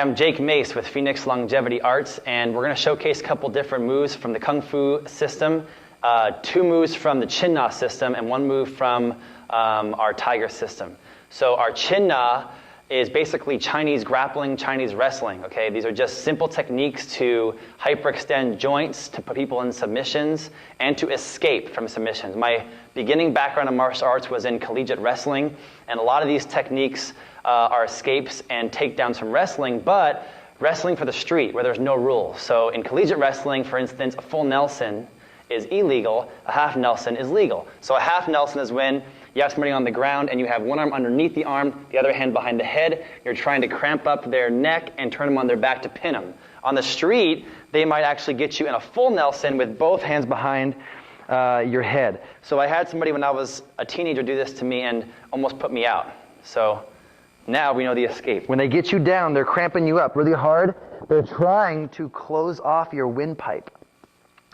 Hi, I'm Jake Mace with Phoenix Longevity Arts, and we're going to showcase a couple different moves from the Kung Fu system, 2 moves from the Chin Na system, and 1 move from our Tiger system. So our Chin Na is basically Chinese grappling, Chinese wrestling. Okay, these are just simple techniques to hyperextend joints, to put people in submissions, and to escape from submissions. My beginning background in martial arts was in collegiate wrestling, and a lot of these techniques are escapes and takedowns from wrestling, but wrestling for the street where there's no rules. So in collegiate wrestling, for instance, a full Nelson is illegal, a half Nelson is legal. So a half Nelson is when you have somebody on the ground and you have one arm underneath the arm, the other hand behind the head. You're trying to cramp up their neck and turn them on their back to pin them. On the street, they might actually get you in a full Nelson with both hands behind your head. So I had somebody when I was a teenager do this to me and almost put me out. So now we know the escape. When they get you down, they're cramping you up really hard. They're trying to close off your windpipe,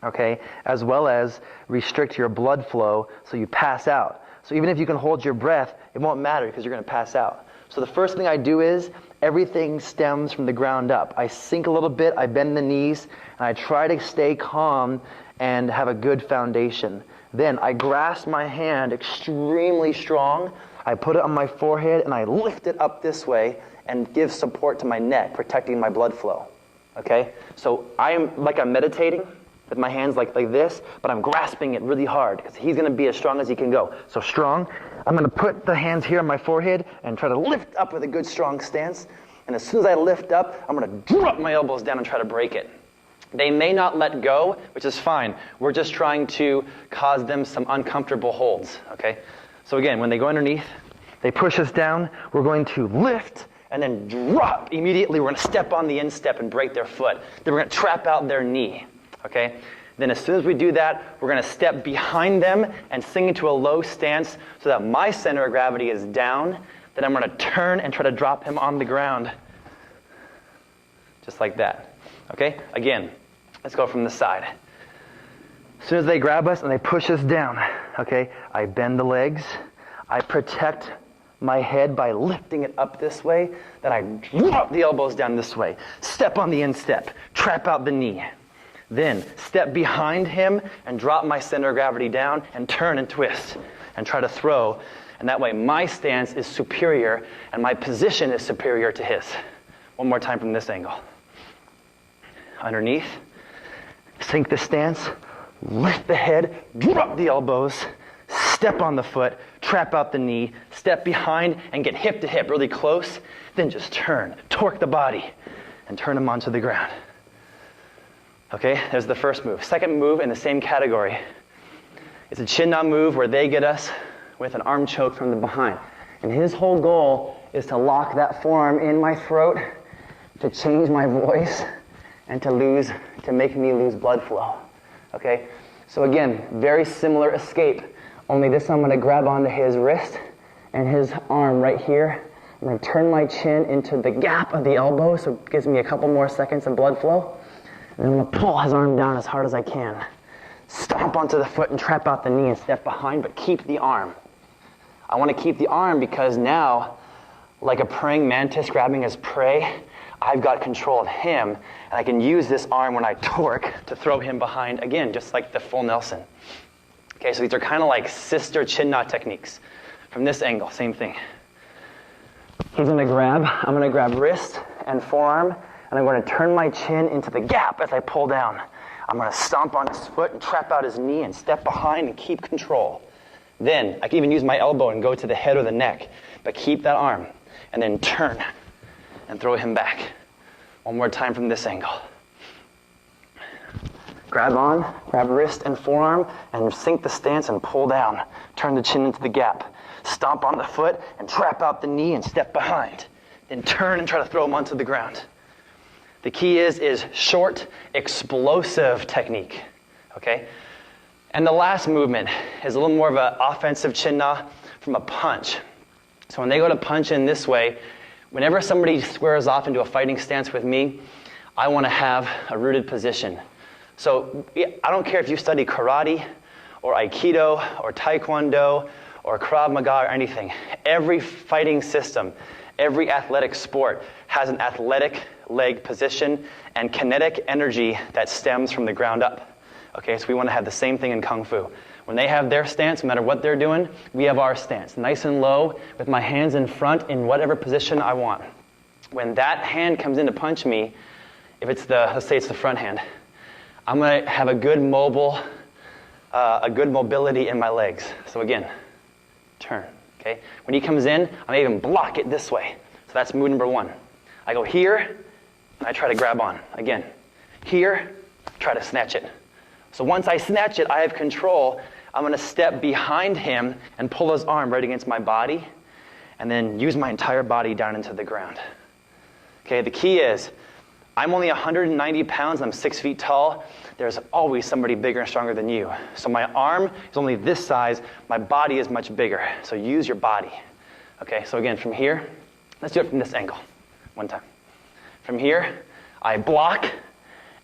okay, as well as restrict your blood flow so you pass out. So even if you can hold your breath, it won't matter because you're going to pass out. So the first thing I do is everything stems from the ground up. I sink a little bit, I bend the knees, and I try to stay calm and have a good foundation. Then I grasp my hand extremely strong. I put it on my forehead and I lift it up this way and give support to my neck, protecting my blood flow. Okay? So I'm meditating with my hands like this, but I'm grasping it really hard because he's going to be as strong as he can go. So strong. I'm going to put the hands here on my forehead and try to lift up with a good strong stance. And as soon as I lift up, I'm going to drop my elbows down and try to break it. They may not let go, which is fine. We're just trying to cause them some uncomfortable holds. Okay? So again, when they go underneath, they push us down, we're going to lift and then drop. Immediately, we're going to step on the instep and break their foot. Then we're going to trap out their knee. Okay? Then as soon as we do that, we're going to step behind them and sink into a low stance so that my center of gravity is down. Then I'm going to turn and try to drop him on the ground. Just like that. Okay? Again, let's go from the side. As soon as they grab us and they push us down, okay, I bend the legs. I protect my head by lifting it up this way. Then I drop the elbows down this way. Step on the instep. Trap out the knee. Then step behind him and drop my center of gravity down and turn and twist and try to throw. And that way my stance is superior and my position is superior to his. One more time from this angle. Underneath. Sink the stance. Lift the head. Drop the elbows. Step on the foot. Trap out the knee. Step behind and get hip to hip really close. Then just turn. Torque the body and turn him onto the ground. Okay, there's the first move. Second move in the same category. It's a Chin Na move where they get us with an arm choke from the behind. And his whole goal is to lock that forearm in my throat, to change my voice, and to make me lose blood flow. Okay, so again, very similar escape, only this time I'm going to grab onto his wrist and his arm right here. I'm going to turn my chin into the gap of the elbow so it gives me a couple more seconds of blood flow. And I'm going to pull his arm down as hard as I can. Stomp onto the foot and trap out the knee and step behind, but keep the arm. I want to keep the arm because now, like a praying mantis grabbing his prey, I've got control of him, and I can use this arm when I torque to throw him behind, again, just like the full Nelson. Okay, so these are kind of like sister Chin Na techniques. From this angle, same thing. He's going to grab, I'm going to grab wrist and forearm, and I'm going to turn my chin into the gap as I pull down. I'm going to stomp on his foot and trap out his knee and step behind and keep control. Then, I can even use my elbow and go to the head or the neck, but keep that arm, and then turn and throw him back. One more time from this angle. Grab wrist and forearm, and sink the stance and pull down. Turn the chin into the gap. Stomp on the foot and trap out the knee and step behind. Then turn and try to throw him onto the ground. The key is short, explosive technique, okay? And the last movement is a little more of an offensive Chin Na from a punch. So when they go to punch in this way, whenever somebody squares off into a fighting stance with me, I want to have a rooted position. So I don't care if you study karate or aikido or taekwondo or Krav Maga or anything. Every fighting system, Every athletic sport has an athletic leg position and kinetic energy that stems from the ground up. Okay, so we want to have the same thing in Kung Fu. When they have their stance, no matter what they're doing, we have our stance. Nice and low, with my hands in front in whatever position I want. When that hand comes in to punch me, if it's let's say it's the front hand, I'm going to have a good mobility in my legs. So again, turn. Okay? When he comes in, I may even block it this way. So that's move number 1. I go here, and I try to grab on. Again, here, try to snatch it. So once I snatch it, I have control. I'm going to step behind him and pull his arm right against my body, and then use my entire body down into the ground. Okay, the key is, I'm only 190 pounds, I'm 6 feet tall. There's always somebody bigger and stronger than you. So my arm is only this size, my body is much bigger. So use your body. Okay, so again, from here, let's do it from this angle. One time. From here, I block.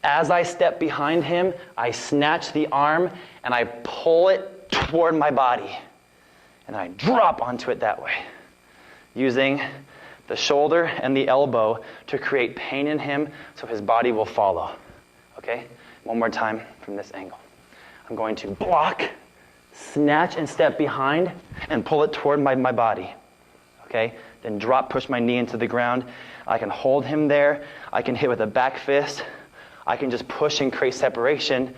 As I step behind him, I snatch the arm and I pull it toward my body. And I drop onto it that way, using the shoulder and the elbow to create pain in him so his body will follow. Okay? One more time from this angle. I'm going to block, snatch and step behind, and pull it toward my body. Okay? Then drop, push my knee into the ground. I can hold him there. I can hit with a back fist. I can just push and create separation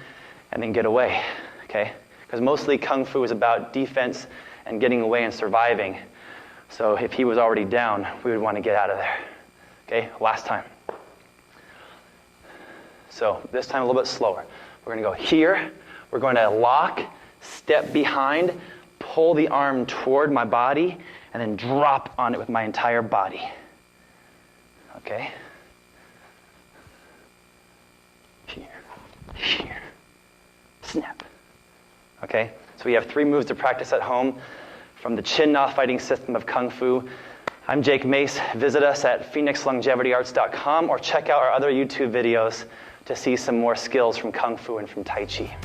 and then get away. Okay? Because mostly Kung Fu is about defense and getting away and surviving. So if he was already down, we would want to get out of there. Okay, last time. So this time a little bit slower. We're going to go here. We're going to lock, step behind, pull the arm toward my body, and then drop on it with my entire body. Okay? Here. Snap. Okay? So we have 3 moves to practice at home from the Chin-Na fighting system of Kung Fu. I'm Jake Mace. Visit us at phoenixlongevityarts.com or check out our other YouTube videos to see some more skills from Kung Fu and from Tai Chi.